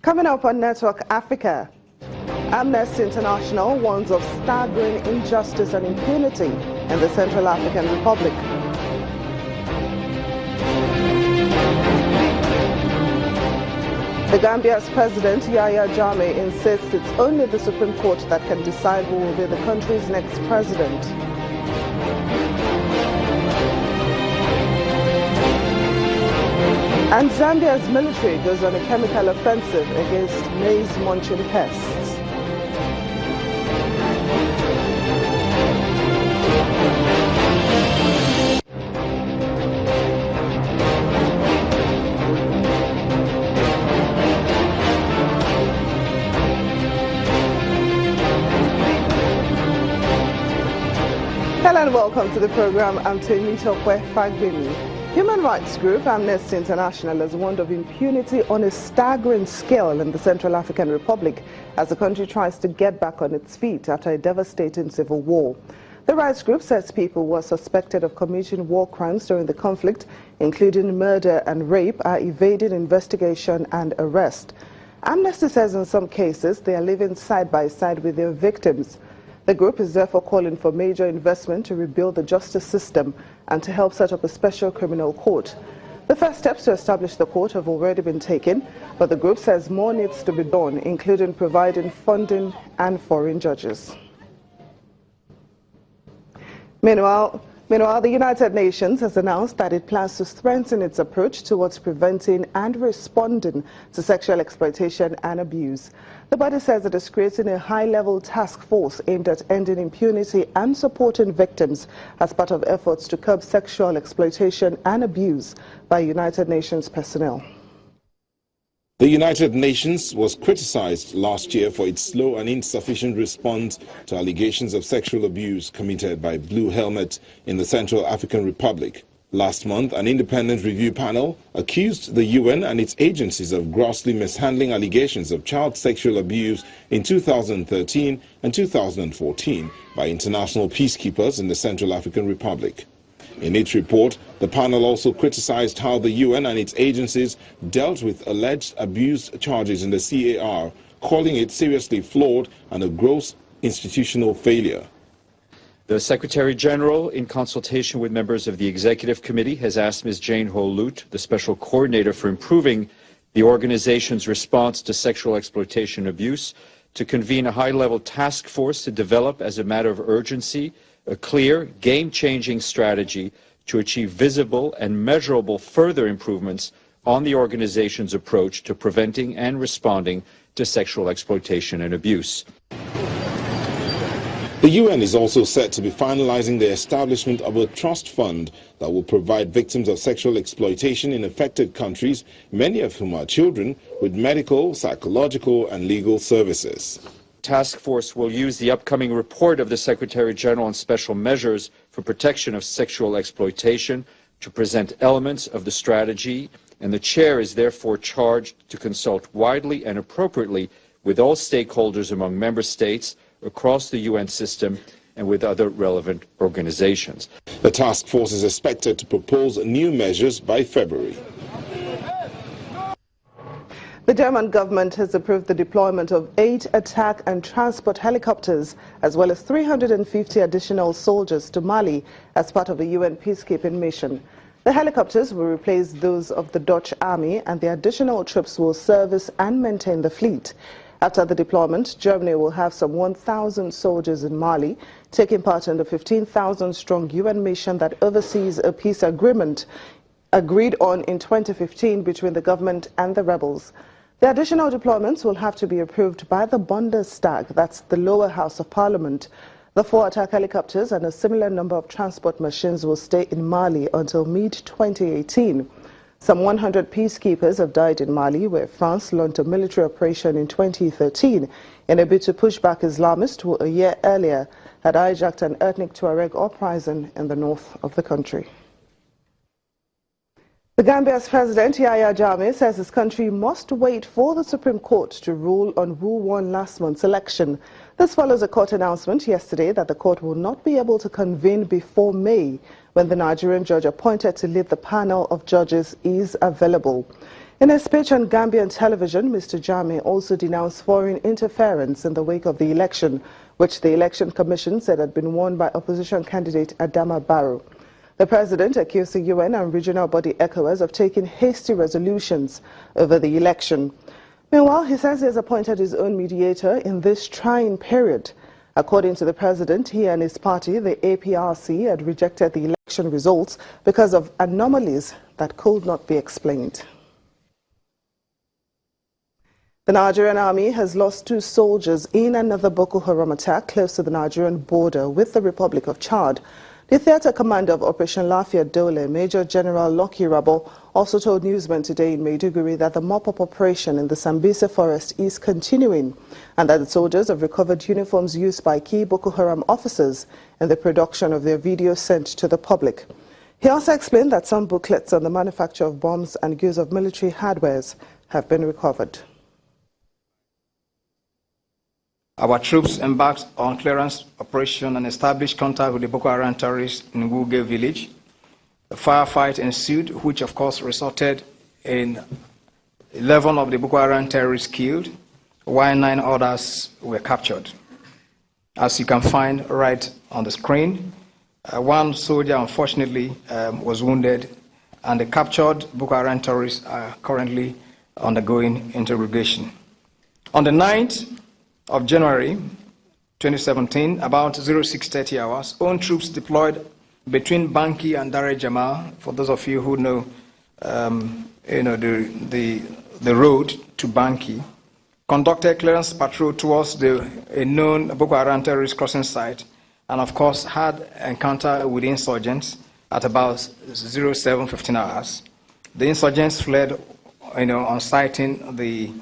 Coming up on Network Africa, Amnesty International warns of staggering injustice and impunity in the Central African Republic. The Gambia's President Yahya Jammeh insists it's only the Supreme Court that can decide who will be the country's next president. And Zambia's military goes on a chemical offensive against maize-munching pests. Hello and welcome to the program. I'm Temitope Fagbemi. Human rights group Amnesty International has warned of impunity on a staggering scale in the Central African Republic as the country tries to get back on its feet after a devastating civil war. The rights group says people who are suspected of committing war crimes during the conflict, including murder and rape, are evading investigation and arrest. Amnesty says in some cases they are living side by side with their victims. The group is therefore calling for major investment to rebuild the justice system and to help set up a special criminal court. The first steps to establish the court have already been taken, but the group says more needs to be done, including providing funding and foreign judges. Meanwhile, the United Nations has announced that it plans to strengthen its approach towards preventing and responding to sexual exploitation and abuse. The body says it is creating a high-level task force aimed at ending impunity and supporting victims as part of efforts to curb sexual exploitation and abuse by United Nations personnel. The United Nations was criticized last year for its slow and insufficient response to allegations of sexual abuse committed by Blue Helmets in the Central African Republic. Last month, an independent review panel accused the UN and its agencies of grossly mishandling allegations of child sexual abuse in 2013 and 2014 by international peacekeepers in the Central African Republic. In its report, the panel also criticized how the UN and its agencies dealt with alleged abuse charges in the CAR, calling it seriously flawed and a gross institutional failure. The Secretary General, in consultation with members of the Executive Committee, has asked Ms. Jane Ho-Lute, the Special Coordinator for improving the organization's response to sexual exploitation and abuse, to convene a high-level task force to develop, as a matter of urgency, a clear, game-changing strategy to achieve visible and measurable further improvements on the organization's approach to preventing and responding to sexual exploitation and abuse. The UN is also set to be finalizing the establishment of a trust fund that will provide victims of sexual exploitation in affected countries, many of whom are children, with medical, psychological and legal services. Task force will use the upcoming report of the Secretary General on Special Measures for Protection of Sexual Exploitation to present elements of the strategy, and the chair is therefore charged to consult widely and appropriately with all stakeholders among member states, across the UN system, and with other relevant organizations. The task force is expected to propose new measures by February. The German government has approved the deployment of 8 attack and transport helicopters, as well as 350 additional soldiers to Mali as part of the UN peacekeeping mission. The helicopters will replace those of the Dutch army, and the additional troops will service and maintain the fleet. After the deployment, Germany will have some 1,000 soldiers in Mali, taking part in the 15,000-strong UN mission that oversees a peace agreement agreed on in 2015 between the government and the rebels. The additional deployments will have to be approved by the Bundestag, that's the lower house of parliament. The 4 attack helicopters and a similar number of transport machines will stay in Mali until mid-2018. Some 100 peacekeepers have died in Mali, where France launched a military operation in 2013 in a bid to push back Islamists who a year earlier had hijacked an ethnic Tuareg uprising in the north of the country. The Gambia's President Yahya Jammeh says his country must wait for the Supreme Court to rule on who won last month's election. This follows a court announcement yesterday that the court will not be able to convene before May, when the Nigerian judge appointed to lead the panel of judges is available. In a speech on Gambian television, Mr. Jammeh also denounced foreign interference in the wake of the election, which the Election Commission said had been won by opposition candidate Adama Barrow. The president accused the UN and regional body ECOWAS of taking hasty resolutions over the election. Meanwhile, he says he has appointed his own mediator in this trying period. According to the president, he and his party, the APRC, had rejected the election results because of anomalies that could not be explained. The Nigerian army has lost 2 soldiers in another Boko Haram attack close to the Nigerian border with the Republic of Chad. The theater commander of Operation Lafia Dole, Major General Lucky Rabo, also told newsmen today in Maiduguri that the mop-up operation in the Sambisa forest is continuing and that the soldiers have recovered uniforms used by key Boko Haram officers in the production of their videos sent to the public. He also explained that some booklets on the manufacture of bombs and use of military hardwares have been recovered. Our troops embarked on clearance operation and established contact with the Boko Haram terrorists in Wuge village. A firefight ensued, which of course resulted in 11 of the Boko Haram terrorists killed, while 9 others were captured. As you can find right on the screen, 1 soldier unfortunately was wounded, and the captured Boko Haram terrorists are currently undergoing interrogation. On the 9th of January 2017, about 0630 hours, own troops deployed between Banki and Dar Jamal. For those of you who know, the road to Banki, conducted clearance patrol towards a known Boko Haram terrorist crossing site, and of course had encounter with insurgents at about 0715 hours. The insurgents fled, on sighting the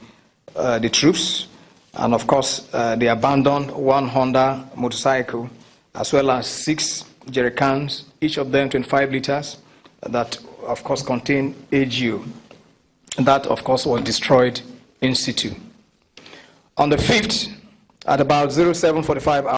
troops. And of course, they abandoned 1 Honda motorcycle, as well as 6 jerrycans, each of them 25 liters, that of course contain AGO. That of course was destroyed in situ. On the 5th, at about 0745 hours,